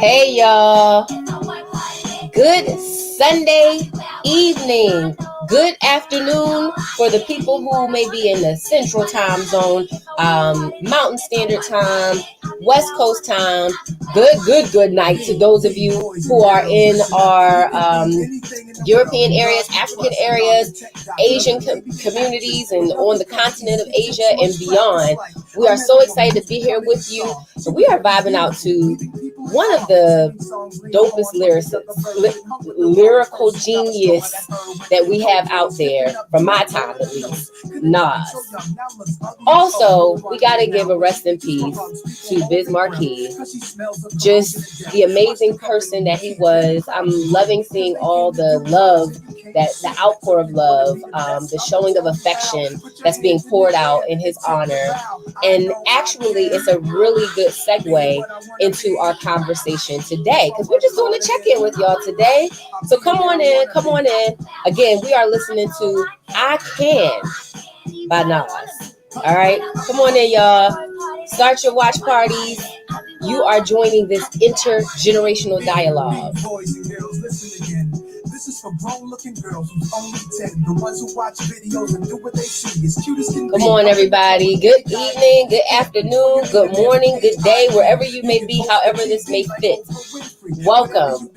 Hey y'all, good Sunday evening, good afternoon for the people who may be in the central time zone, Mountain Standard Time, West Coast time. Good night to those of you who are in our European areas, African areas, Asian communities, and on the continent of Asia and beyond. We are so excited to be here with you. So we are vibing out to one of the dopest lyrical genius that we have out there, from my time at least, Nas. Also, we got to give a rest in peace to Biz Markie, just the amazing person that he was. I'm loving seeing all the love, that the outpour of love, the showing of affection that's being poured out in his honor. And actually, it's a really good segue into our conversation today, because we're just doing a check-in with y'all today. So come on in. Again, we are listening to I Can by Nas. All right, come on in, y'all. Start your watch parties. You are joining this intergenerational dialogue. This is for grown-looking girls who's only 10. The ones who watch videos and do what they see. As cute as can be. Come on, everybody. Good evening, good afternoon, good morning, good day, wherever you may be, however this may fit. Welcome.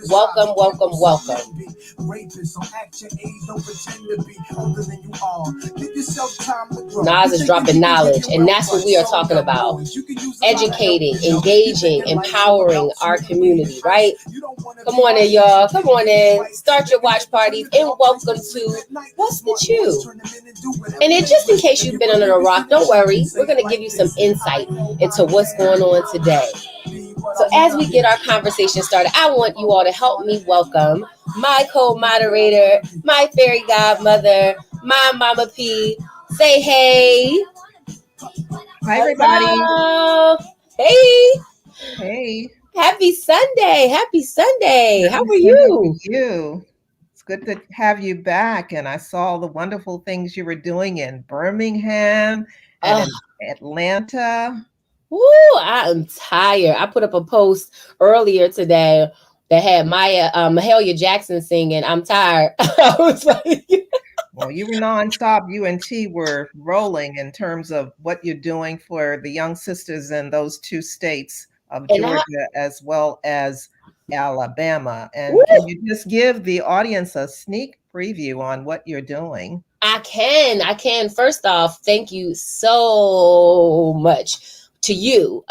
Nas is dropping knowledge, and that's what we are talking about. Educating, engaging, empowering our community, right? Come on in, y'all. Come on in. Start your watch parties, and welcome to What's the Chew? And then, just in case you've been under a rock, don't worry. We're going to give you some insight into what's going on today. So as we get our conversation started, I want you all to help me welcome my co-moderator, my fairy godmother, my Mama P. Say hey. Hi, everybody. Hello. Hey. Happy Sunday. How are you? It's good to have you back. And I saw the wonderful things you were doing in Birmingham and in Atlanta. Woo, I am tired. I put up a post earlier today that had Maya Mahalia Jackson singing I'm tired. I was like, well, you were nonstop. You and T were rolling in terms of what you're doing for the young sisters in those two states of Georgia as well as Alabama. And can you just give the audience a sneak preview on what you're doing? I can. First off, thank you so much to you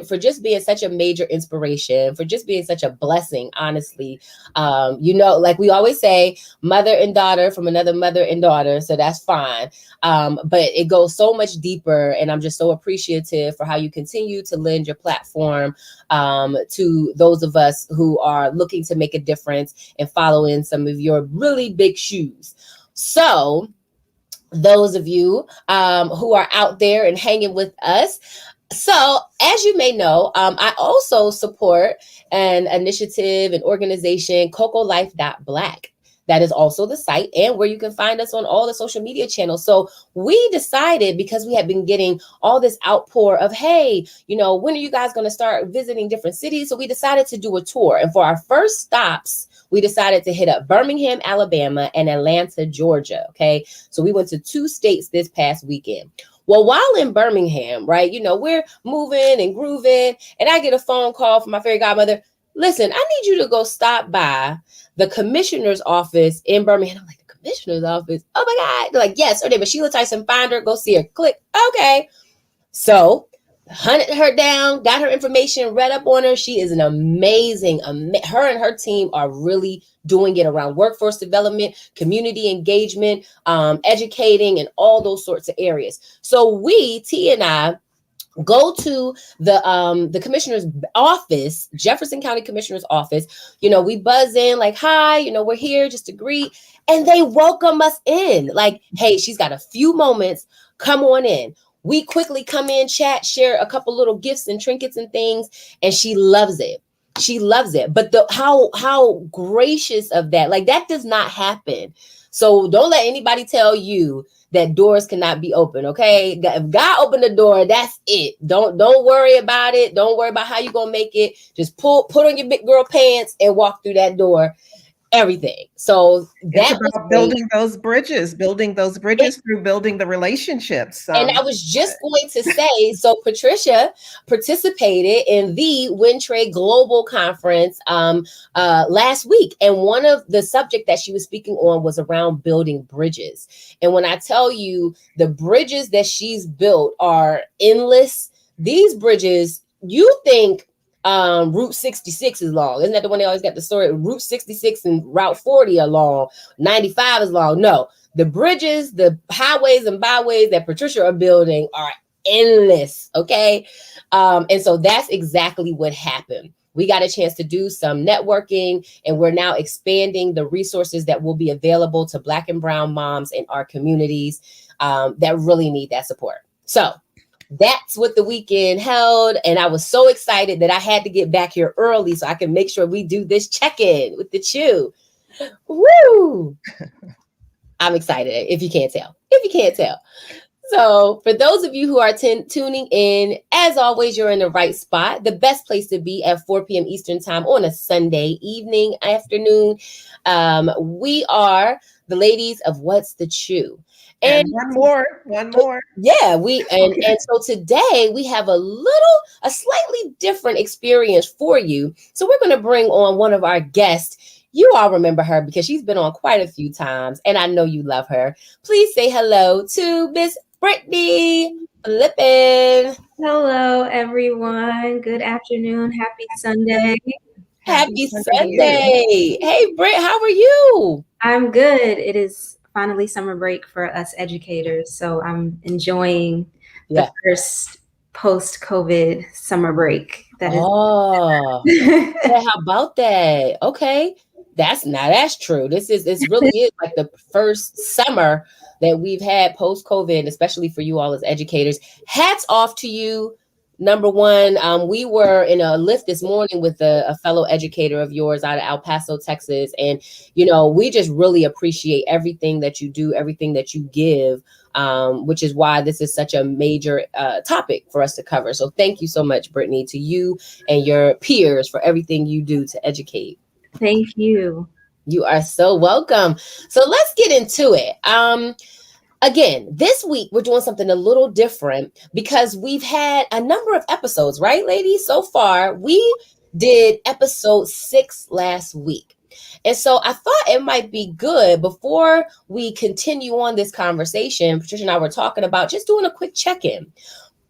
for just being such a major inspiration, for just being such a blessing, honestly. Like we always say, mother and daughter from another mother and daughter, so that's fine. But it goes so much deeper, and I'm just so appreciative for how you continue to lend your platform to those of us who are looking to make a difference and follow in some of your really big shoes. So those of you who are out there and hanging with us. So, as you may know, I also support an initiative, an organization, CocoLife.Black. That is also the site and where you can find us on all the social media channels. So we decided, because we had been getting all this outpour of, hey, when are you guys going to start visiting different cities? So we decided to do a tour. And for our first stops, we decided to hit up Birmingham, Alabama, and Atlanta, Georgia. Okay. So we went to 2 states this past weekend. Well, while in Birmingham, right, we're moving and grooving, and I get a phone call from my fairy godmother. Listen, I need you to go stop by the commissioner's office in Birmingham. I'm like, the commissioner's office? Oh my God. They're like, yes, her name is Sheila Tyson. Find her, go see her. Click. Okay. So hunted her down, got her information, read up on her. She is an amazing, her and her team are really doing it around workforce development, community engagement, educating, and all those sorts of areas. So T and I, go to the commissioner's office, Jefferson County Commissioner's office. We buzz in like, hi, we're here just to greet. And they welcome us in like, hey, she's got a few moments. Come on in. We quickly come in, chat, share a couple little gifts and trinkets and things. And she loves it. But how gracious of that, like that does not happen. So don't let anybody tell you that doors cannot be open. Okay, if God opened the door, that's it. Don't worry about it. Don't worry about how you gonna make it. Just put on your big girl pants and walk through that door. Everything. So It's that was about great. building those bridges through building the relationships. And I was just going to say, so Patricia participated in the WinTrade Global Conference last week. And one of the subject that she was speaking on was around building bridges. And when I tell you the bridges that she's built are endless, these bridges, you think Route 66 is long. Isn't that the one they always got the story? Route 66 and Route 40 are long, 95 is long. No, the bridges, the highways and byways that Patricia are building are endless. Okay. And so that's exactly what happened. We got a chance to do some networking, and we're now expanding the resources that will be available to Black and Brown moms in our communities that really need that support. So that's what the weekend held. And I was so excited that I had to get back here early so I can make sure we do this check-in with the Chew. Woo! I'm excited if you can't tell. If you can't tell. So, for those of you who are tuning in, as always, you're in the right spot. The best place to be at 4 p.m. Eastern Time on a Sunday evening, afternoon. We are the ladies of What's the Chew. And And one more. yeah, and Okay. so today we have a slightly different experience for you. So we're going to bring on one of our guests. You all remember her because she's been on quite a few times, and I know you love her. Please say hello to Miss Brittany Flippin. Hello, everyone. Good afternoon. Happy Sunday. Happy Happy To Sunday. you. Sunday. Hey, Britt, how are you? I'm good. It is finally summer break for us educators, so I'm enjoying the Yeah. first post-COVID summer break. That is. Oh. Yeah, how about that? Okay. That's true. This really is like the first summer that we've had post COVID, especially for you all as educators. Hats off to you. Number one, we were in a lift this morning with a fellow educator of yours out of El Paso, Texas. And, we just really appreciate everything that you do, everything that you give, which is why this is such a major topic for us to cover. So thank you so much, Brittany, to you and your peers for everything you do to educate. Thank you. You are so welcome. So let's get into it. Again, this week we're doing something a little different because we've had a number of episodes, right, ladies? So far, we did episode 6 last week. And so I thought it might be good before we continue on this conversation. Patricia and I were talking about just doing a quick check-in.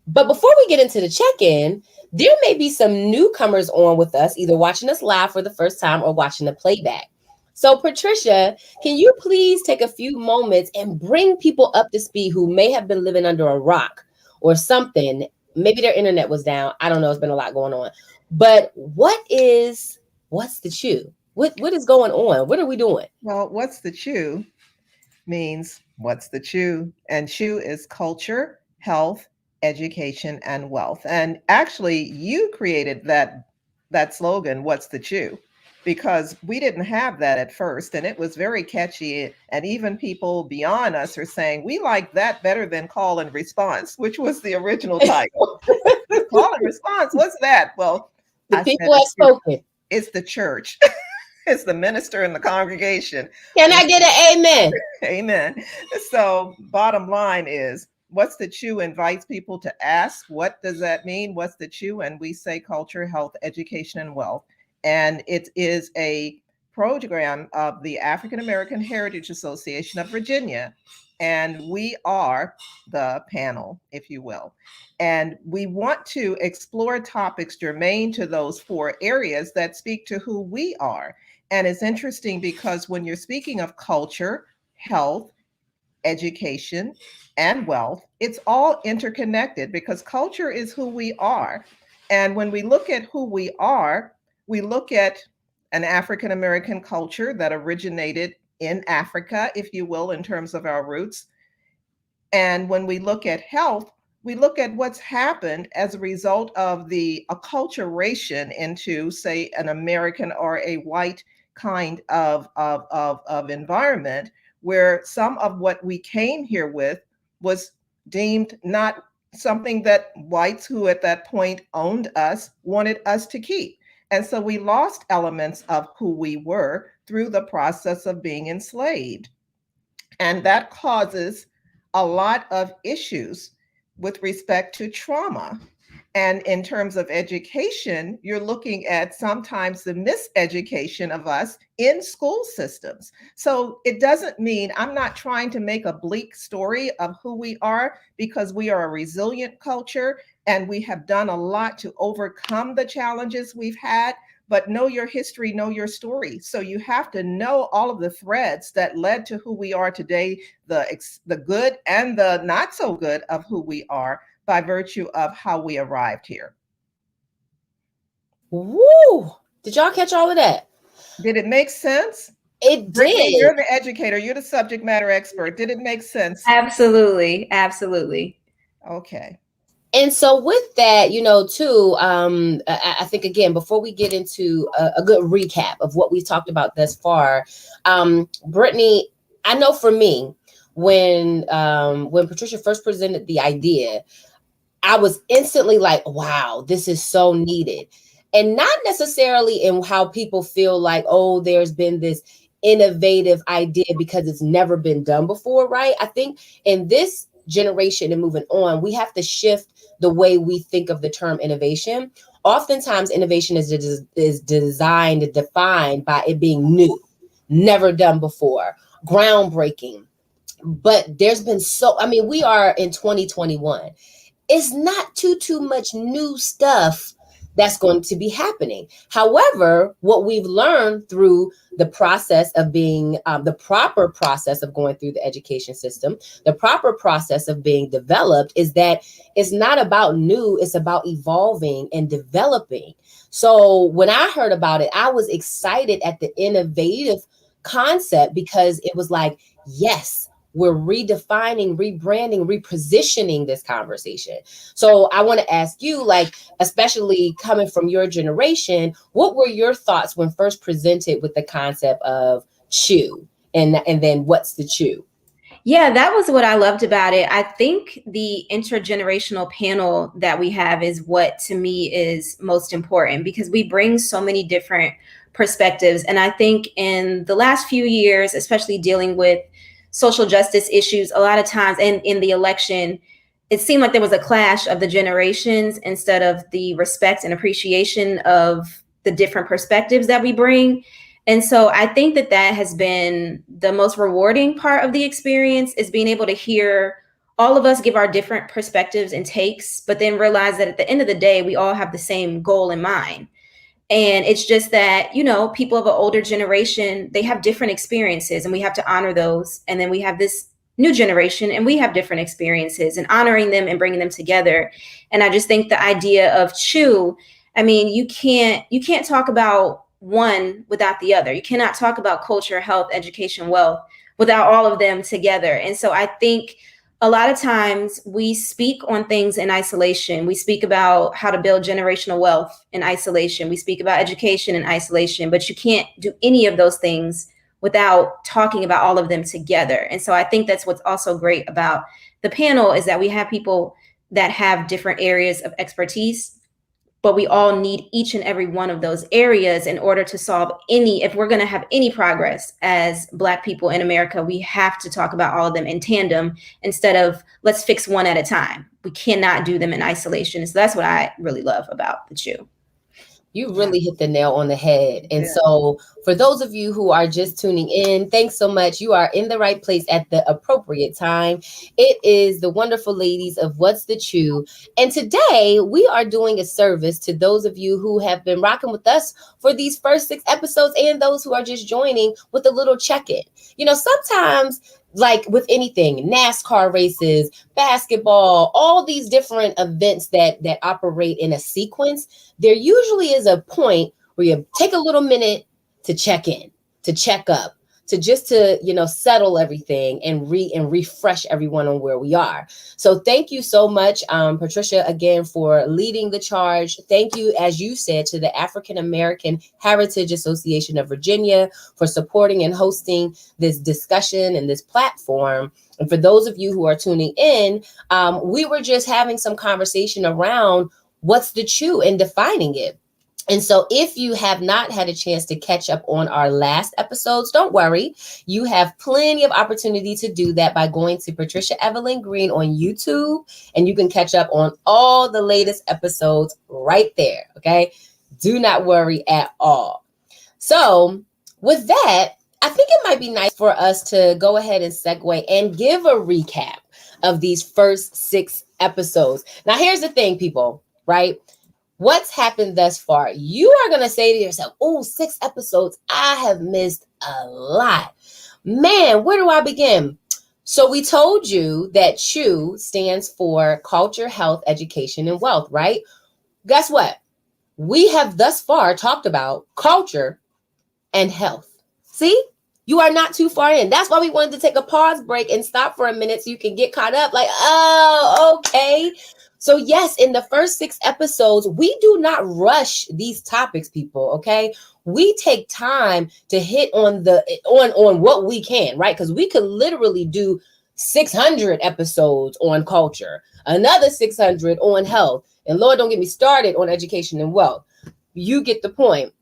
But before we get into the check-in, there may be some newcomers on with us, either watching us live for the first time or watching the playback. So, Patricia, can you please take a few moments and bring people up to speed who may have been living under a rock or something? Maybe their internet was down. I don't know. It's been a lot going on. But what's the Chew? What is going on? What are we doing? Well, what's the chew means what's the chew? And chew is culture, health, education, and wealth. And actually, you created that slogan, what's the chew? Because we didn't have that at first, and it was very catchy. And even people beyond us are saying, we like that better than call and response, which was the original title. Call and response, what's that? Well, The I said people have spoken. it's the church. It's the minister in the congregation. Can I get an amen? Amen. So, bottom line is, what's the chew invites people to ask, what does that mean? What's the chew? And we say culture, health, education, and wealth. And it is a program of the African American Heritage Association of Virginia. And we are the panel, if you will. And we want to explore topics germane to those 4 areas that speak to who we are. And it's interesting because when you're speaking of culture, health, education, and wealth, it's all interconnected because culture is who we are. And when we look at who we are, we look at an African American culture that originated in Africa, if you will, in terms of our roots. And when we look at health, we look at what's happened as a result of the acculturation into, say, an American or a white kind of environment where some of what we came here with was deemed not something that whites who at that point owned us wanted us to keep. And so we lost elements of who we were through the process of being enslaved. And that causes a lot of issues with respect to trauma. And in terms of education, you're looking at sometimes the miseducation of us in school systems. So it doesn't mean I'm not trying to make a bleak story of who we are, because we are a resilient culture and we have done a lot to overcome the challenges we've had. But know your history, know your story. So you have to know all of the threads that led to who we are today, the good and the not so good of who we are, by virtue of how we arrived here. Woo! Did y'all catch all of that? Did it make sense? It Brittany, did. you're the educator. You're the subject matter expert. Did it make sense? Absolutely. Absolutely. Okay. And so with that, too, I think, again, before we get into a good recap of what we've talked about thus far, Brittany, I know for me, when Patricia first presented the idea, I was instantly like, wow, this is so needed. And not necessarily in how people feel like, oh, there's been this innovative idea because it's never been done before, right? I think in this generation and moving on, we have to shift the way we think of the term innovation. Oftentimes, innovation is designed, defined by it being new, never done before, groundbreaking. But there's been we are in 2021. It's not too much new stuff that's going to be happening. However, what we've learned through the process of being the proper process of going through the education system, the proper process of being developed, is that it's not about new, it's about evolving and developing. So when I heard about it, I was excited at the innovative concept, because it was like, yes, we're redefining, rebranding, repositioning this conversation. So I want to ask you, like, especially coming from your generation, what were your thoughts when first presented with the concept of CHEW, and then what's the CHEW? Yeah, that was what I loved about it. I think the intergenerational panel that we have is what to me is most important, because we bring so many different perspectives. And I think in the last few years, especially dealing with social justice issues, a lot of times, and in the election, it seemed like there was a clash of the generations instead of the respect and appreciation of the different perspectives that we bring. And so I think that that has been the most rewarding part of the experience, is being able to hear all of us give our different perspectives and takes, but then realize that at the end of the day, we all have the same goal in mind. And it's just that, people of an older generation, they have different experiences and we have to honor those. And then we have this new generation and we have different experiences, and honoring them and bringing them together. And I just think the idea of CHEW, you can't talk about one without the other. You cannot talk about culture, health, education, wealth without all of them together. And so I think a lot of times we speak on things in isolation. We speak about how to build generational wealth in isolation. We speak about education in isolation, but you can't do any of those things without talking about all of them together. And so I think that's what's also great about the panel, is that we have people that have different areas of expertise, but we all need each and every one of those areas in order to solve if we're going to have any progress as Black people in America, we have to talk about all of them in tandem instead of let's fix one at a time. We cannot do them in isolation. So that's what I really love about the CHEW. You really hit the nail on the head. And so for those of you who are just tuning in, thanks so much. You are in the right place at the appropriate time. It is the wonderful ladies of What's the CHEW. And today we are doing a service to those of you who have been rocking with us for these first 6 episodes, and those who are just joining with a little check-in. Sometimes, like with anything, NASCAR races, basketball, all these different events that operate in a sequence, there usually is a point where you take a little minute to check in, to check up, to settle everything and refresh everyone on where we are. So thank you so much, Patricia, again, for leading the charge. Thank you, as you said, to the African American Heritage Association of Virginia for supporting and hosting this discussion and this platform. And for those of you who are tuning in, we were just having some conversation around what's the CHEW and defining it. And so if you have not had a chance to catch up on our last episodes, don't worry. You have plenty of opportunity to do that by going to Patricia Evelyn Green on YouTube, and you can catch up on all the latest episodes right there. Okay. Do not worry at all. So with that, I think it might be nice for us to go ahead and segue and give a recap of these first 6 episodes. Now, here's the thing, people, right? What's happened thus far? You are going to say to yourself, oh, 6 episodes. I have missed a lot. Man, where do I begin? So we told you that CHEW stands for Culture, Health, Education, and Wealth, right? Guess what? We have thus far talked about culture and health. See? You are not too far in. That's why we wanted to take a pause break and stop for a minute so you can get caught up. Like, oh, okay. So yes, in the first 6 episodes, we do not rush these topics, people. Okay, we take time to hit on on what we can, right? Because we could literally do 600 episodes on culture, another 600 on health, and Lord, don't get me started on education and wealth. You get the point.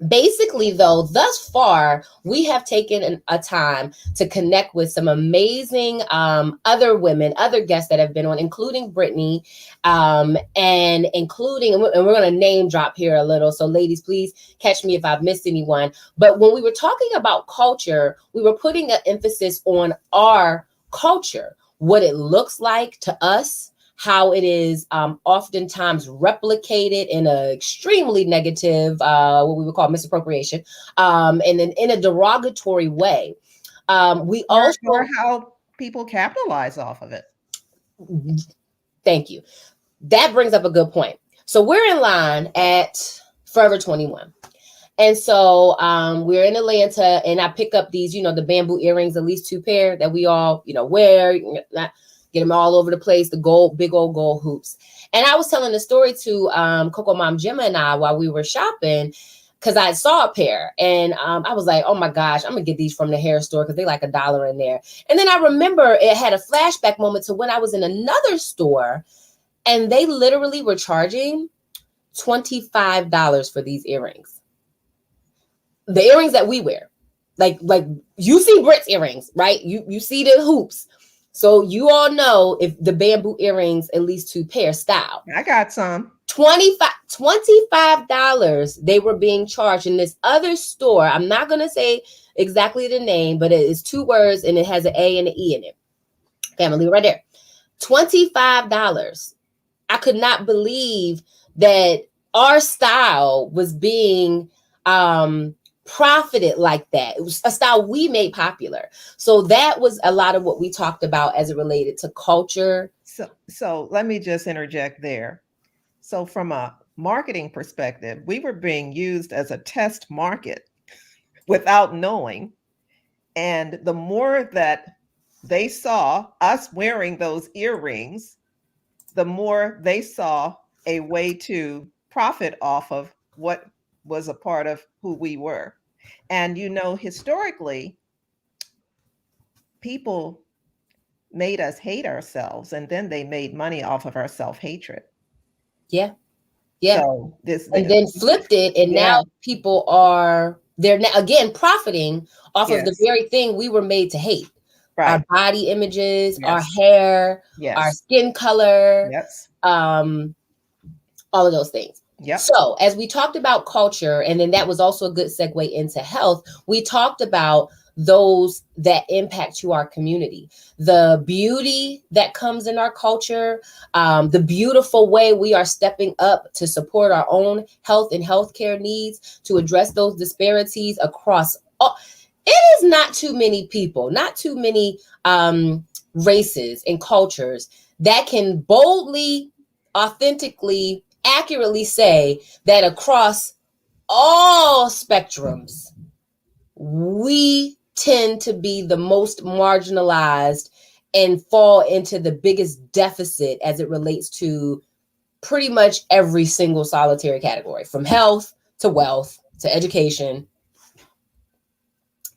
Basically, though, thus far, we have taken a time to connect with some amazing other women, other guests that have been on, including Brittany, and we're going to name drop here a little. So ladies, please catch me if I've missed anyone. But when we were talking about culture, we were putting an emphasis on our culture, what it looks like to us, how it is oftentimes replicated in an extremely negative, what we would call misappropriation, and in a derogatory way. We also or how people capitalize off of it. Thank you. That brings up a good point. So we're in line at Forever 21. And so we're in Atlanta, and I pick up these, the bamboo earrings, at least 2 pair that we all, wear. Get them all over the place, the big old gold hoops. And I was telling the story to Coco Mom Gemma and I while we were shopping, because I saw a pair, and I was like, oh my gosh, I'm gonna get these from the hair store because they like $1 in there. And then I remember it had a flashback moment to when I was in another store, and they literally were charging $25 for these earrings. The earrings that we wear, like you see Brit's earrings, right? You see the hoops. So you all know if the bamboo earrings, at least 2 pair style. I got some. $25 they were being charged in this other store. I'm not going to say exactly the name, but it is 2 words and it has an A and an E in it. Okay, I'm going to leave it right there. $25. I could not believe that our style was being profited like that. It was a style we made popular. So that was a lot of what we talked about as it related to culture. So let me just interject there. So from a marketing perspective, we were being used as a test market without knowing. And the more that they saw us wearing those earrings, the more they saw a way to profit off of what was a part of who we were. And, historically, people made us hate ourselves, and then they made money off of our self-hatred. Yeah. Yeah. So and then flipped it, and now they're now again profiting off of the very thing we were made to hate. Right. Our body images, our hair, our skin color, all of those things. Yep. So as we talked about culture, and then that was also a good segue into health, we talked about those that impact to our community, the beauty that comes in our culture, the beautiful way we are stepping up to support our own health and healthcare needs, to address those disparities across all. It is not too many people, not too many races and cultures that can boldly, authentically, accurately say that across all spectrums, we tend to be the most marginalized and fall into the biggest deficit as it relates to pretty much every single solitary category, from health to wealth to education.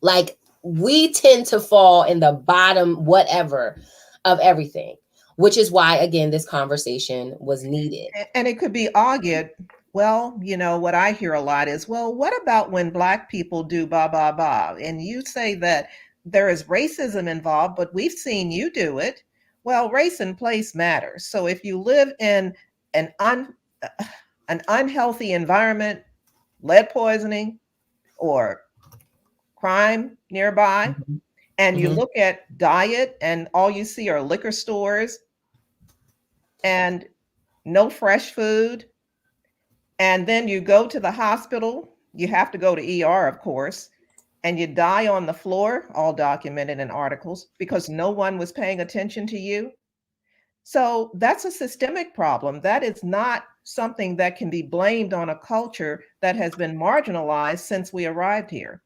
Like, we tend to fall in the bottom whatever of everything, which is why, again, this conversation was needed. And it could be argued, well, what I hear a lot is, well, what about when Black people do blah, blah, blah? And you say that there is racism involved, but we've seen you do it. Well, race and place matters. So if you live in an, an unhealthy environment, lead poisoning or crime nearby, Mhm. and you Mhm. look at diet and all you see are liquor stores and no fresh food, and then you go to the hospital, you have to go to ER, of course, and you die on the floor, all documented in articles, because no one was paying attention to you. So that's a systemic problem. That is not something that can be blamed on a culture that has been marginalized since we arrived here.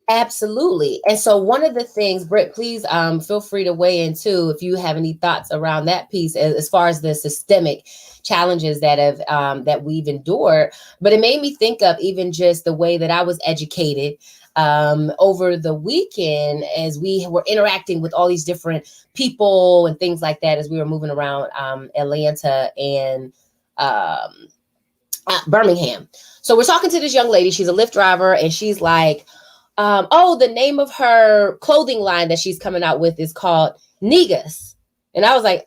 Absolutely. And so one of the things, Britt, please feel free to weigh in too if you have any thoughts around that piece as far as the systemic challenges that have that we've endured. But it made me think of even just the way that I was educated over the weekend as we were interacting with all these different people and things like that as we were moving around Atlanta and Birmingham. So we're talking to this young lady. She's a Lyft driver, and she's like, oh, the name of her clothing line that she's coming out with is called Negus. And I was like,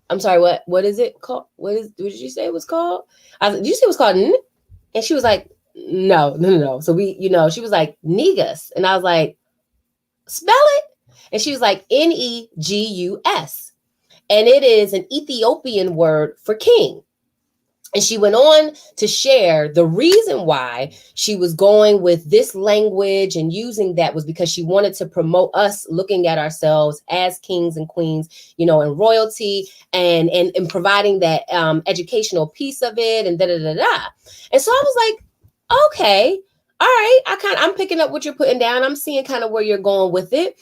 I'm sorry, what is it called? What did you say it was called? I was like, did you say it was called N? And she was like, no. So she was like, Negus. And I was like, spell it. And she was like, Negus. And it is an Ethiopian word for king. And she went on to share the reason why she was going with this language and using that was because she wanted to promote us looking at ourselves as kings and queens, and royalty and providing that educational piece of it and da. And so I was like, okay, all right, I'm picking up what you're putting down. I'm seeing kind of where you're going with it.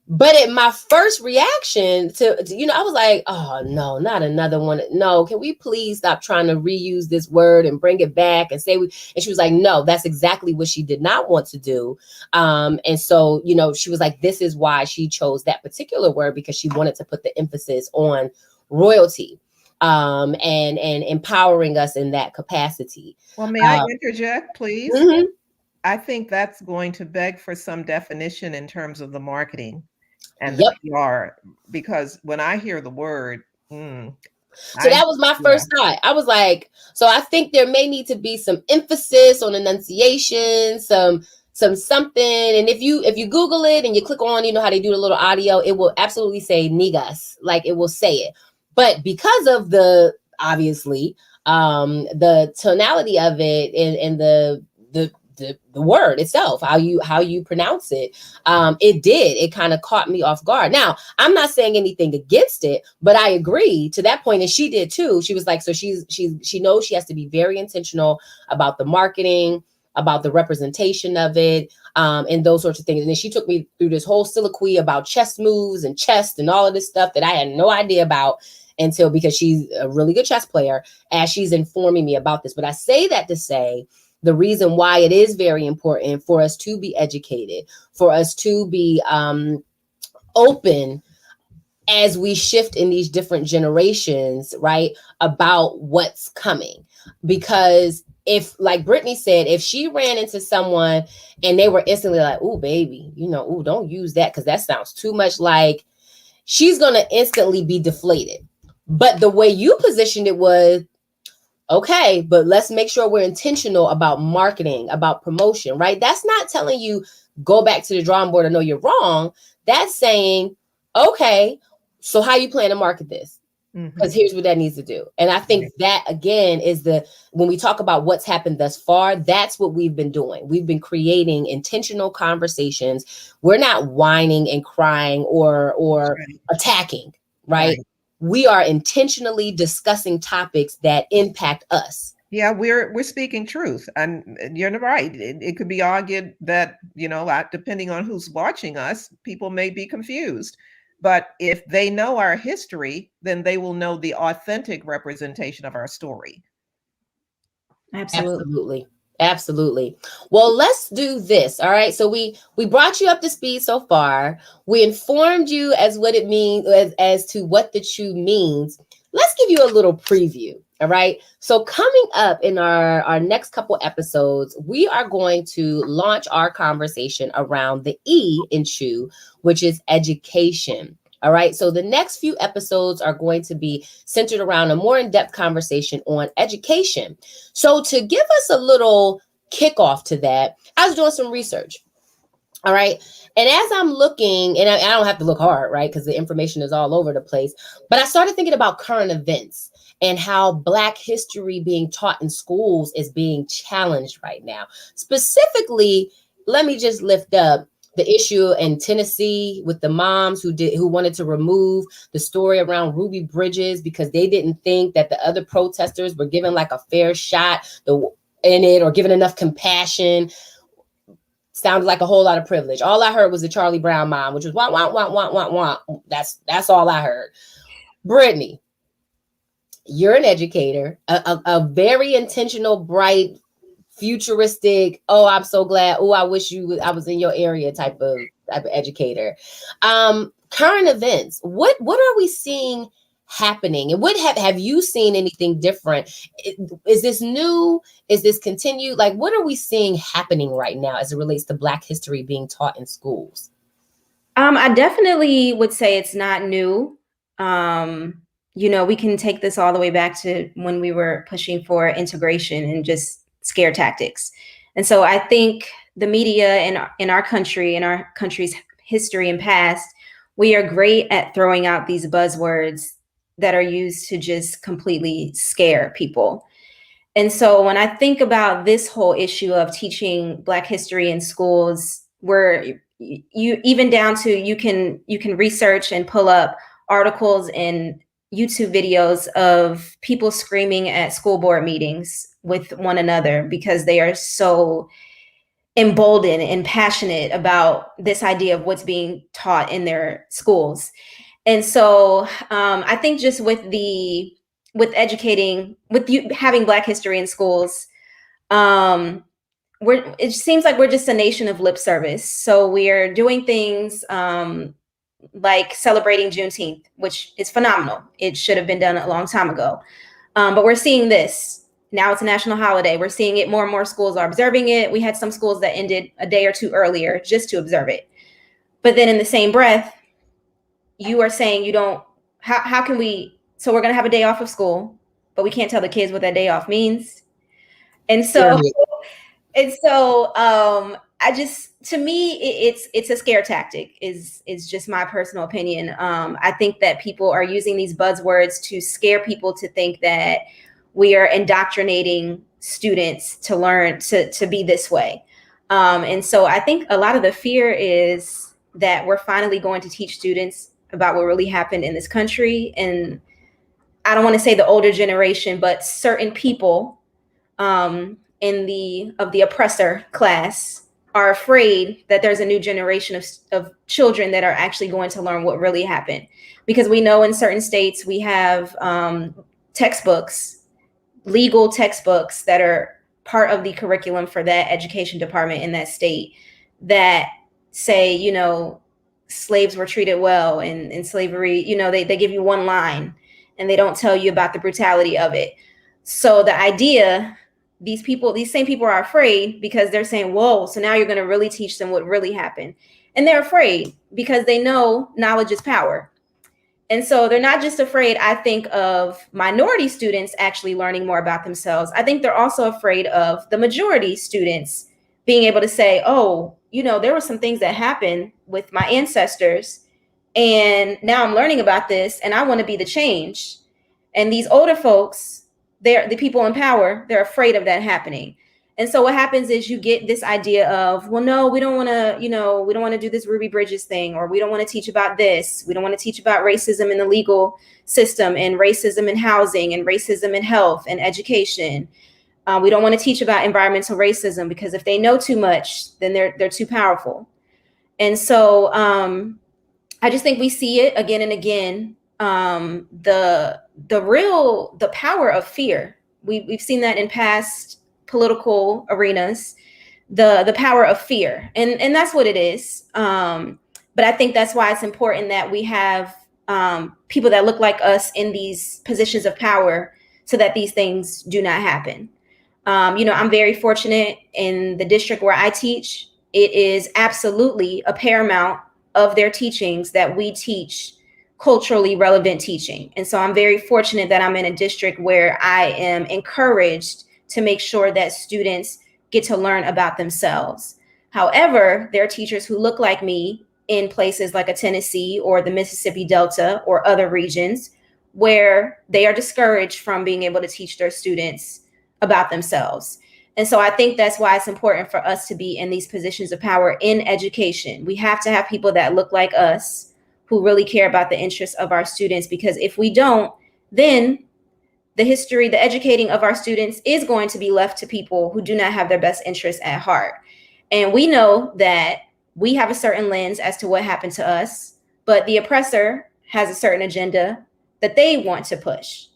But my first reaction to, I was like, oh, no, not another one. No, can we please stop trying to reuse this word and bring it back and say, and she was like, no, that's exactly what she did not want to do. And so, she was like, this is why she chose that particular word, because she wanted to put the emphasis on royalty and empowering us in that capacity. Well, may I interject, please? Mm-hmm. I think that's going to beg for some definition in terms of the marketing and the Yep. PR, because when I hear the word, so that was my first thought. I was like, so I think there may need to be some emphasis on enunciation, some something. And if you Google it and you click on, how they do the little audio, it will absolutely say Negus, like it will say it. But because of the obviously the tonality of it and the word itself, how you pronounce it, it kind of caught me off guard. Now, I'm not saying anything against it, but I agree to that point, and she did too. She was like, so she knows she has to be very intentional about the marketing, about the representation of it, and those sorts of things. And then she took me through this whole soliloquy about chess moves and chess and all of this stuff that I had no idea about until, because she's a really good chess player, as she's informing me about this. But I say that to say, the reason why it is very important for us to be educated, for us to be open as we shift in these different generations, right, about what's coming. Because if, like Brittany said, if she ran into someone and they were instantly like, oh, baby, don't use that because that sounds too much like, she's going to instantly be deflated. But the way you positioned it was, okay, but let's make sure we're intentional about marketing, about promotion, right? That's not telling you go back to the drawing board or know you're wrong. That's saying, okay, so how you plan to market this? Because here's what that needs to do. And I think that, again, is when we talk about what's happened thus far, that's what we've been doing. We've been creating intentional conversations. We're not whining and crying or attacking, right? We are intentionally discussing topics that impact us. Yeah, we're speaking truth, and you're right. It could be argued that, depending on who's watching us, people may be confused. But if they know our history, then they will know the authentic representation of our story. Absolutely. Absolutely. Absolutely. Well, let's do this. All right. So we brought you up to speed so far. We informed you as what it means as to what the CHEW means. Let's give you a little preview. All right. So coming up in our next couple episodes, we are going to launch our conversation around the E in CHEW, which is education. All right. So the next few episodes are going to be centered around a more in-depth conversation on education. So to give us a little kickoff to that, I was doing some research. All right. And as I'm looking, and I don't have to look hard, right? Because the information is all over the place. But I started thinking about current events and how Black history being taught in schools is being challenged right now. Specifically, let me just lift up the issue in Tennessee with the moms who wanted to remove the story around Ruby Bridges because they didn't think that the other protesters were given like a fair shot in it or given enough compassion. Sounded like a whole lot of privilege. All I heard was the Charlie Brown mom, which was wah, wah, wah, wah, wah, wah. That's all I heard. Brittany, you're an educator, a very intentional, bright, futuristic, oh, I'm so glad, oh, I wish I was in your area type of educator. Current events, what are we seeing happening, and what have you seen anything different? Is this new? Is this continued? Like, what are we seeing happening right now as it relates to Black history being taught in schools? I definitely would say it's not new. We can take this all the way back to when we were pushing for integration and just scare tactics. And so I think the media in our country, in our country's history and past, we are great at throwing out these buzzwords that are used to just completely scare people. And so when I think about this whole issue of teaching Black history in schools, where you even down to you can research and pull up articles and YouTube videos of people screaming at school board meetings with one another because they are so emboldened and passionate about this idea of what's being taught in their schools. And so I think just with educating, with you having Black history in schools, it seems like we're just a nation of lip service. So we are doing things like celebrating Juneteenth, which is phenomenal. It should have been done a long time ago. But we're seeing this. Now it's a national holiday. We're seeing it, more and more schools are observing it. We had some schools that ended a day or two earlier just to observe it. But then in the same breath, you are saying how can we, so we're going to have a day off of school, but we can't tell the kids what that day off means. And so, to me, it's a scare tactic is just my personal opinion. I think that people are using these buzzwords to scare people to think that we are indoctrinating students to learn to be this way. And so I think a lot of the fear is that we're finally going to teach students about what really happened in this country. And I don't want to say the older generation, but certain people of the oppressor class are afraid that there's a new generation of children that are actually going to learn what really happened. Because we know in certain states we have textbooks, legal textbooks that are part of the curriculum for that education department in that state that say, slaves were treated well and slavery, they give you one line and they don't tell you about the brutality of it. So the idea, these same people are afraid because they're saying, whoa, so now you're going to really teach them what really happened. And they're afraid because they know knowledge is power. And so they're not just afraid, I think, of minority students actually learning more about themselves. I think they're also afraid of the majority students being able to say, oh, there were some things that happened with my ancestors, and now I'm learning about this, and I want to be the change. And these older folks, they're the people in power, they're afraid of that happening. And so what happens is you get this idea of, well, no, we don't want to, we don't want to do this Ruby Bridges thing, or we don't want to teach about this. We don't want to teach about racism in the legal system and racism in housing and racism in health and education. We don't want to teach about environmental racism because if they know too much, then they're too powerful. And so I just think we see it again and again. The power of fear. We've seen that in past political arenas. The power of fear, and that's what it is. But I think that's why it's important that we have people that look like us in these positions of power, so that these things do not happen. I'm very fortunate in the district where I teach. It is absolutely a paramount of their teachings that we teach culturally relevant teaching. And so I'm very fortunate that I'm in a district where I am encouraged to make sure that students get to learn about themselves. However, there are teachers who look like me in places like a Tennessee or the Mississippi Delta or other regions where they are discouraged from being able to teach their students about themselves. And so I think that's why it's important for us to be in these positions of power in education. We have to have people that look like us who really care about the interests of our students, because if we don't, then the educating of our students is going to be left to people who do not have their best interests at heart. And we know that we have a certain lens as to what happened to us, but the oppressor has a certain agenda that they want to push.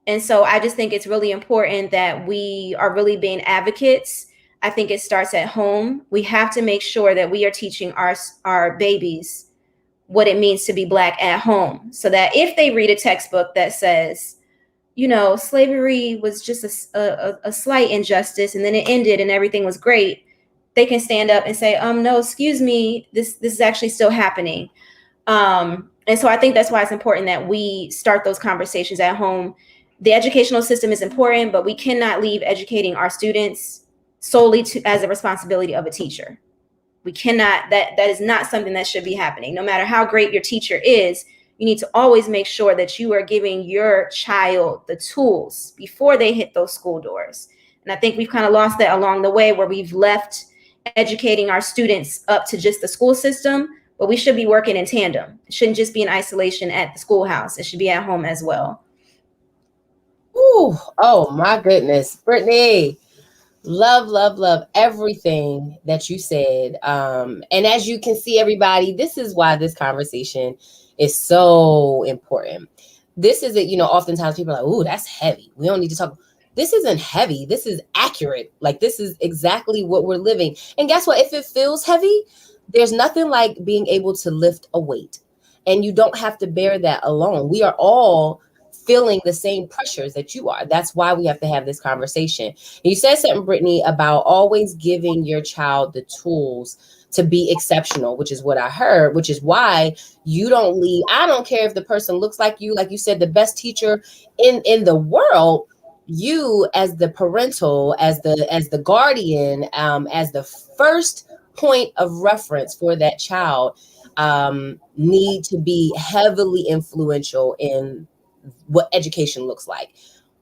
And so I just think it's really important that we are really being advocates. I think it starts at home. We have to make sure that we are teaching our babies what it means to be Black at home, so that if they read a textbook that says, slavery was just a slight injustice and then it ended and everything was great, they can stand up and say, no, excuse me, this is actually still happening. And so I think that's why it's important that we start those conversations at home. The educational system is important, but we cannot leave educating our students solely as a responsibility of a teacher. We cannot, that is not something that should be happening. No matter how great your teacher is, you need to always make sure that you are giving your child the tools before they hit those school doors. And I think we've kind of lost that along the way, where we've left educating our students up to just the school system, but we should be working in tandem. It shouldn't just be in isolation at the schoolhouse. It should be at home as well. Ooh, oh my goodness, Brittany. Love everything that you said. And as you can see, everybody, this is why this conversation is so important. This is it, oftentimes people are like, "Ooh, that's heavy. We don't need to talk." This isn't heavy. This is accurate. Like, this is exactly what we're living. And guess what? If it feels heavy, there's nothing like being able to lift a weight. And you don't have to bear that alone. We are all feeling the same pressures that you are. That's why we have to have this conversation. And you said something, Brittany, about always giving your child the tools to be exceptional, which is what I heard, which is why you don't leave. I don't care if the person looks like you said, the best teacher in the world. You, as the parental, as the guardian, as the first point of reference for that child, need to be heavily influential in what education looks like,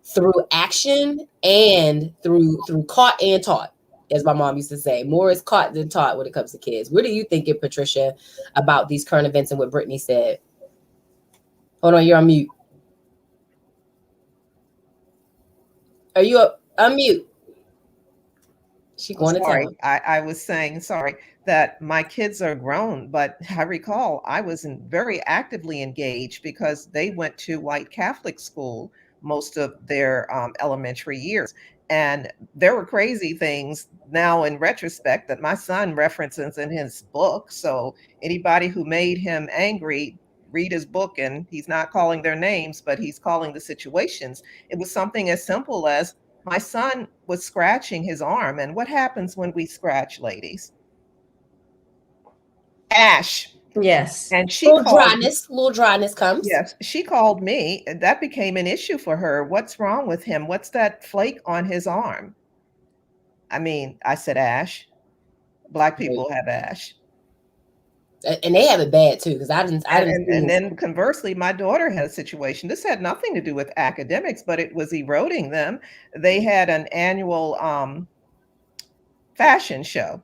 through action and through caught and taught, as my mom used to say. More is caught than taught when it comes to kids. What are you thinking, Patricia, about these current events and what Brittany said? Hold on, you're on mute. Are you unmute? She going to Sorry, town. I was saying, sorry, that my kids are grown, but I recall I was very actively engaged because they went to white Catholic school most of their elementary years. And there were crazy things now in retrospect that my son references in his book. So anybody who made him angry, read his book, and he's not calling their names, but he's calling the situations. It was something as simple as my son was scratching his arm. And what happens when we scratch, ladies? Ash. Yes. And she called, Little dryness comes. yes, she called me. And that became an issue for her. What's wrong with him? What's that flake on his arm? I mean, I said, ash. Black people have ash. And they have it bad too, because I didn't And see. then conversely, my daughter had a situation. This had nothing to do with academics, but it was eroding them. They had an annual fashion show,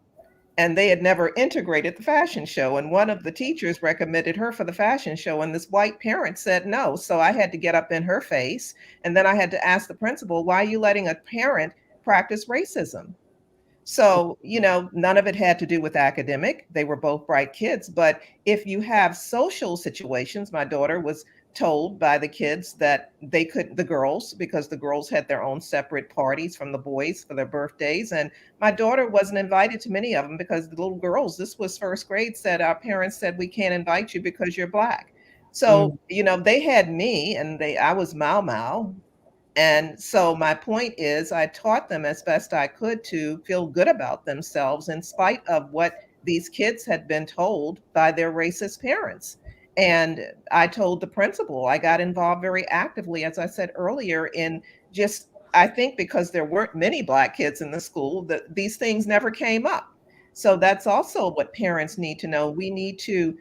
and they had never integrated the fashion show. And one of the teachers recommended her for the fashion show, and this white parent said no. So I had to get up in her face, and then I had to ask the principal, why are you letting a parent practice racism. So, none of it had to do with academic. They were both bright kids. But if you have social situations, my daughter was told by the kids that they couldn't, the girls, because the girls had their own separate parties from the boys for their birthdays. And my daughter wasn't invited to many of them because the little girls, this was first grade, said, our parents said, we can't invite you because you're Black. So, they had me and I was Mau Mau. And so my point is, I taught them as best I could to feel good about themselves in spite of what these kids had been told by their racist parents. And I told the principal, I got involved very actively, as I said earlier, in just, I think because there weren't many Black kids in the school, that these things never came up. So that's also what parents need to know. We need to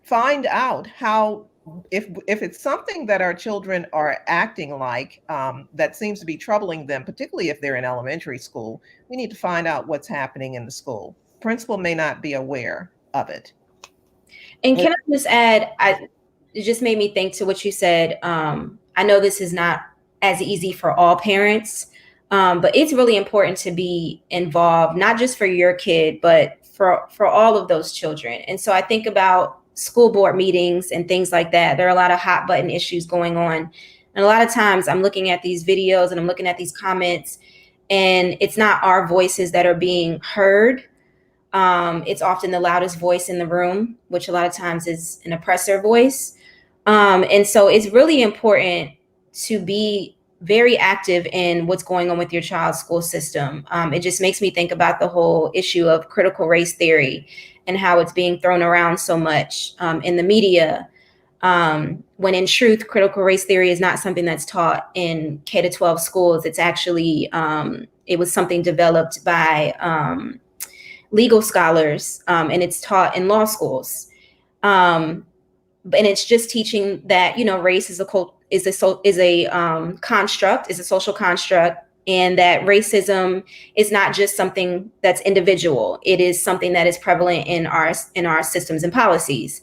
find out how, if it's something that our children are acting like, that seems to be troubling them, particularly if they're in elementary school, we need to find out what's happening in the school. Principal may not be aware of it. And can I just add, it just made me think to what you said. I know this is not as easy for all parents, but it's really important to be involved, not just for your kid, but for all of those children. And so I think about school board meetings and things like that. There are a lot of hot button issues going on. And a lot of times I'm looking at these videos and I'm looking at these comments, and it's not our voices that are being heard. It's often the loudest voice in the room, which a lot of times is an oppressor voice. And so it's really important to be very active in what's going on with your child's school system. It just makes me think about the whole issue of critical race theory and how it's being thrown around so much in the media, when in truth, critical race theory is not something that's taught in K-12 schools. It's actually, it was something developed by legal scholars, and it's taught in law schools. And it's just teaching that, race is a construct, is a social construct, and that racism is not just something that's individual. It is something that is prevalent in our systems and policies.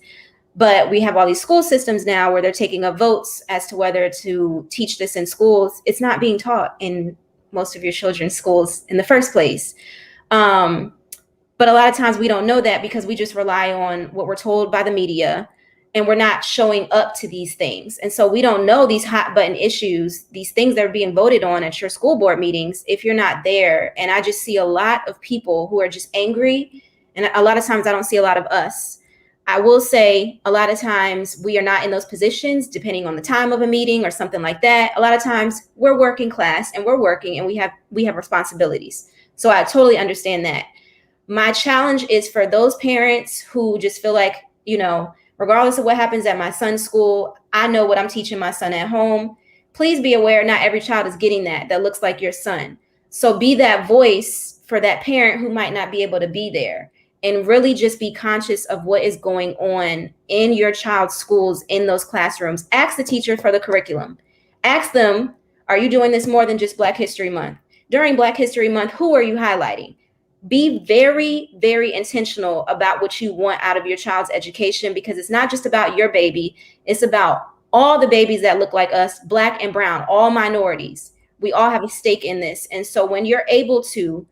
But we have all these school systems now where they're taking up votes as to whether to teach this in schools. It's not being taught in most of your children's schools in the first place. But a lot of times we don't know that because we just rely on what we're told by the media, and we're not showing up to these things. And so we don't know these hot button issues, these things that are being voted on at your school board meetings, if you're not there. And I just see a lot of people who are just angry. And a lot of times I don't see a lot of us. I will say a lot of times we are not in those positions, depending on the time of a meeting or something like that. A lot of times we're working class and we're working and we have responsibilities. So I totally understand that. My challenge is for those parents who just feel like, regardless of what happens at my son's school, I know what I'm teaching my son at home. Please be aware, not every child is getting that looks like your son. So be that voice for that parent who might not be able to be there, and really just be conscious of what is going on in your child's schools, in those classrooms. Ask the teacher for the curriculum. Ask them, are you doing this more than just Black History Month? During Black History Month, who are you highlighting? Be very, very intentional about what you want out of your child's education, because it's not just about your baby. It's about all the babies that look like us, Black and brown, all minorities. We all have a stake in this. And so when you're able to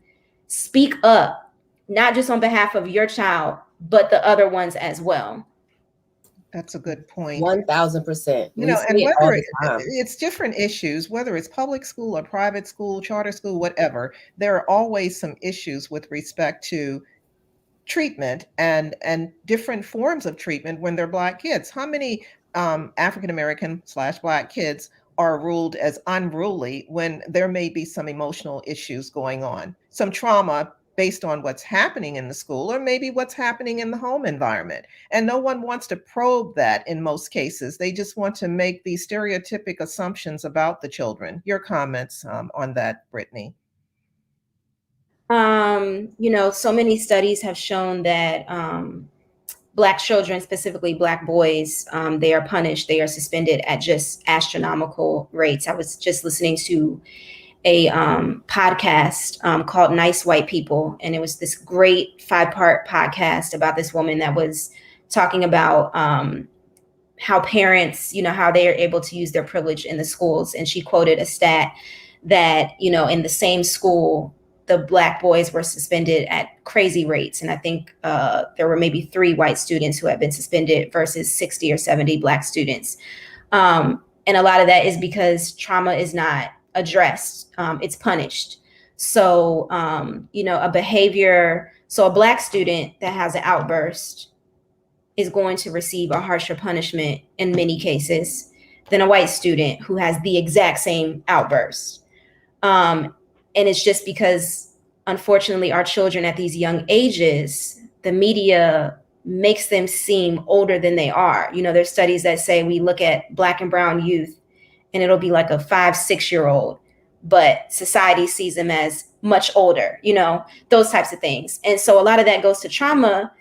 speak up, not just on behalf of your child, but the other ones as well. That's a good point. 1000%. And whether it's different issues, whether it's public school or private school, charter school, whatever, there are always some issues with respect to treatment and different forms of treatment when they're Black kids. How many African-American / Black kids are ruled as unruly when there may be some emotional issues going on, some trauma based on what's happening in the school or maybe what's happening in the home environment? And no one wants to probe that in most cases. They just want to make these stereotypic assumptions about the children. Your comments on that, Brittany? So many studies have shown that Black children, specifically Black boys, they are punished, they are suspended at just astronomical rates. I was just listening to a podcast called Nice White People, and it was this great 5-part podcast about this woman that was talking about how parents, how they are able to use their privilege in the schools. And she quoted a stat that, in the same school, the Black boys were suspended at crazy rates. And I think there were maybe 3 white students who had been suspended versus 60 or 70 Black students. And a lot of that is because trauma is not addressed, it's punished. So, a behavior, so a Black student that has an outburst is going to receive a harsher punishment in many cases than a white student who has the exact same outburst. And it's just because, unfortunately, our children at these young ages, the media makes them seem older than they are. There's studies that say we look at Black and brown youth and it'll be like a 5-6-year-old, but society sees them as much older, those types of things. And so a lot of that goes to trauma.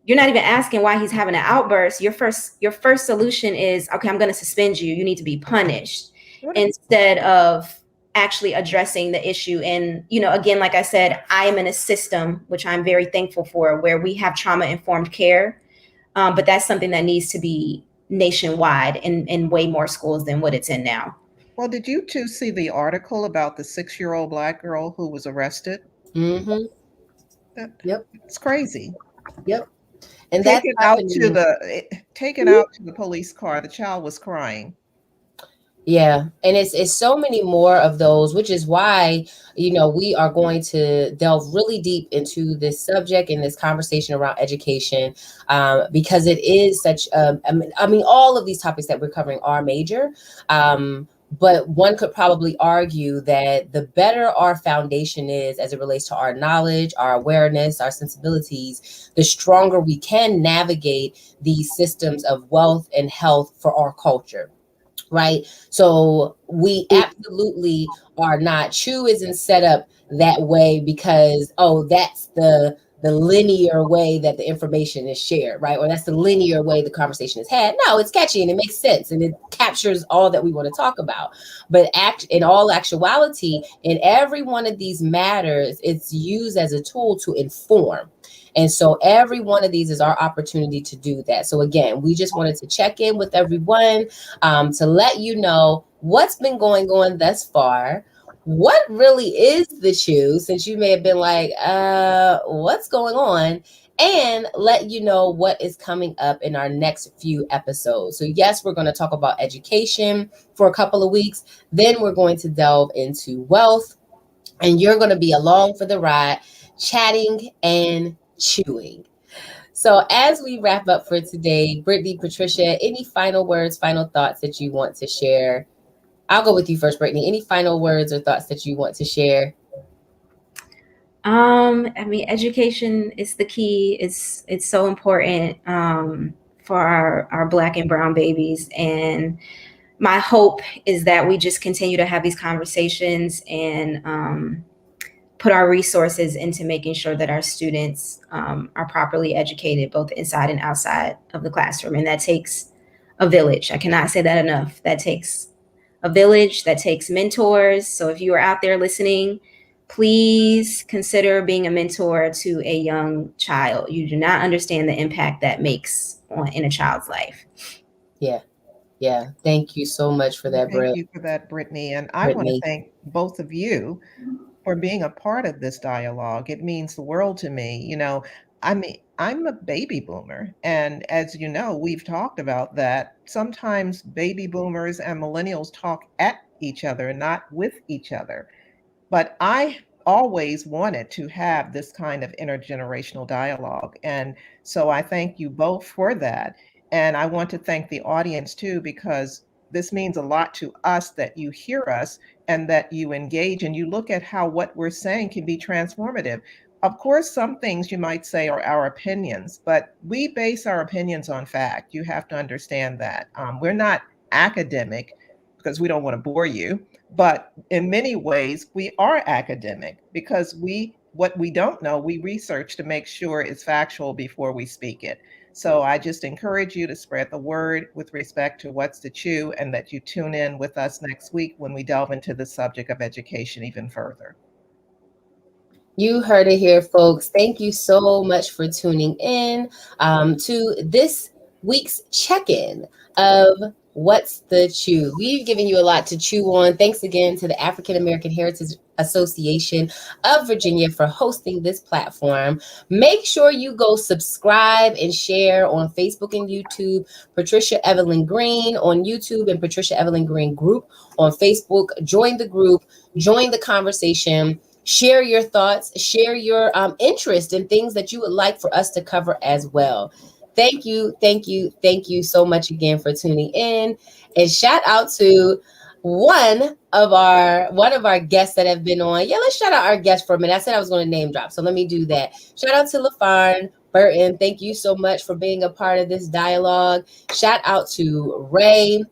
You're not even asking why he's having an outburst. Your first solution is, okay, I'm going to suspend you. You need to be punished, instead of actually addressing the issue. And, again, like I said, I am in a system, which I'm very thankful for, where we have trauma-informed care. But that's something that needs to be nationwide in way more schools than what it's in now. Well, did you two see the article about the 6-year-old Black girl who was arrested? Mm-hmm. Yep. It's crazy. Yep. And that's happening. Taken out to the police car. The child was crying. Yeah. And it's so many more of those, which is why, we are going to delve really deep into this subject and this conversation around education, because it is such, all of these topics that we're covering are major. But one could probably argue that the better our foundation is as it relates to our knowledge, our awareness, our sensibilities, the stronger we can navigate these systems of wealth and health for our culture. Right. So we absolutely are not. C.H.E.W isn't set up that way because, that's the linear way that the information is shared, right? Or that's the linear way the conversation is had. No, it's catchy and it makes sense and it captures all that we want to talk about. But in all actuality, in every one of these matters, it's used as a tool to inform. And so every one of these is our opportunity to do that. So again, we just wanted to check in with everyone, to let you know what's been going on thus far. What really is the C.H.E.W, since you may have been like, what's going on? And let you know what is coming up in our next few episodes. So yes, we're going to talk about education for a couple of weeks. Then we're going to delve into wealth. And you're going to be along for the ride, chatting and chewing. So as we wrap up for today, Brittany, Patricia, any final words, final thoughts that you want to share? I'll go with you first, Brittany. Any final words or thoughts that you want to share? Education is the key. It's so important for our Black and brown babies. And my hope is that we just continue to have these conversations and put our resources into making sure that our students are properly educated, both inside and outside of the classroom. And that takes a village. I cannot say that enough. That takes a village, that takes mentors. So if you are out there listening, please consider being a mentor to a young child. You do not understand the impact that makes in a child's life. Yeah. Yeah. Thank you so much for that, Britt. Thank you for that, Brittany. And I want to thank both of you for being a part of this dialogue. It means the world to me. I'm a baby boomer. And as you know, we've talked about that. Sometimes baby boomers and millennials talk at each other, not with each other. But I always wanted to have this kind of intergenerational dialogue. And so I thank you both for that. And I want to thank the audience too, because this means a lot to us that you hear us and that you engage and you look at how what we're saying can be transformative. Of course, some things you might say are our opinions, but we base our opinions on fact. You have to understand that. We're not academic because we don't want to bore you. But in many ways, we are academic because what we don't know, we research to make sure it's factual before we speak it. So I just encourage you to spread the word with respect to what's to chew and that you tune in with us next week when we delve into the subject of education even further. You heard it here, folks. Thank you so much for tuning in to this week's check-in of What's the Chew? We've given you a lot to chew on. Thanks again to the African American Heritage Association of Virginia for hosting this platform. Make sure you go subscribe and share on Facebook and YouTube. Patricia Evelyn Green on YouTube and Patricia Evelyn Green Group on Facebook. Join the group, join the conversation. Share your thoughts, share your interest in things that you would like for us to cover as well. Thank you, thank you, thank you so much again for tuning in. And shout out to one of our guests that have been on. Yeah, let's shout out our guest for a minute. I said I was going to name drop, so let me do that. Shout out to LaFarn Burton. Thank you so much for being a part of this dialogue. Shout out to Ray.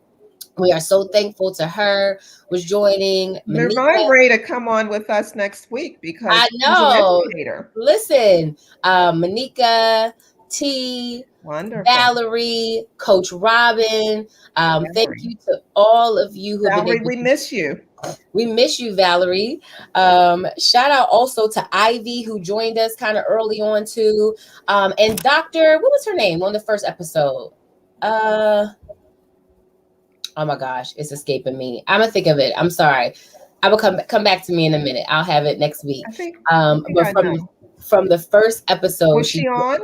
We are so thankful to her was joining. Remind Manika, Ray to come on with us next week because I he's an know. educator. Listen, Manika, T, Wonderful. Valerie, Coach Robin. Thank Valerie. you to all of you who have been Valerie, able we to. miss you. We miss you, Valerie. Shout out also to Ivy, who joined us kind of early on too. And Dr. What was her name on the first episode? Oh my gosh, it's escaping me. I'm gonna think of it. I'm sorry. I will come back to me in a minute. I'll have it next week. I think But I know. from the first episode, Was she on?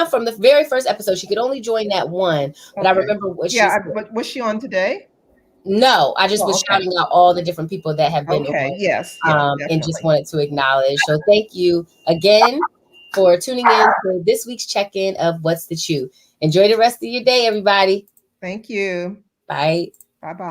from the very first episode, she could only join that one. But I Okay. remember what she Yeah, said. but was she on today? No, I just Oh, was okay. shouting out all the different people that have been Okay. on, Yes, and just definitely. wanted to acknowledge. So thank you again for tuning in to this week's check-in of What's the Chew. Enjoy the rest of your day, everybody. Thank you. Bye. Bye-bye.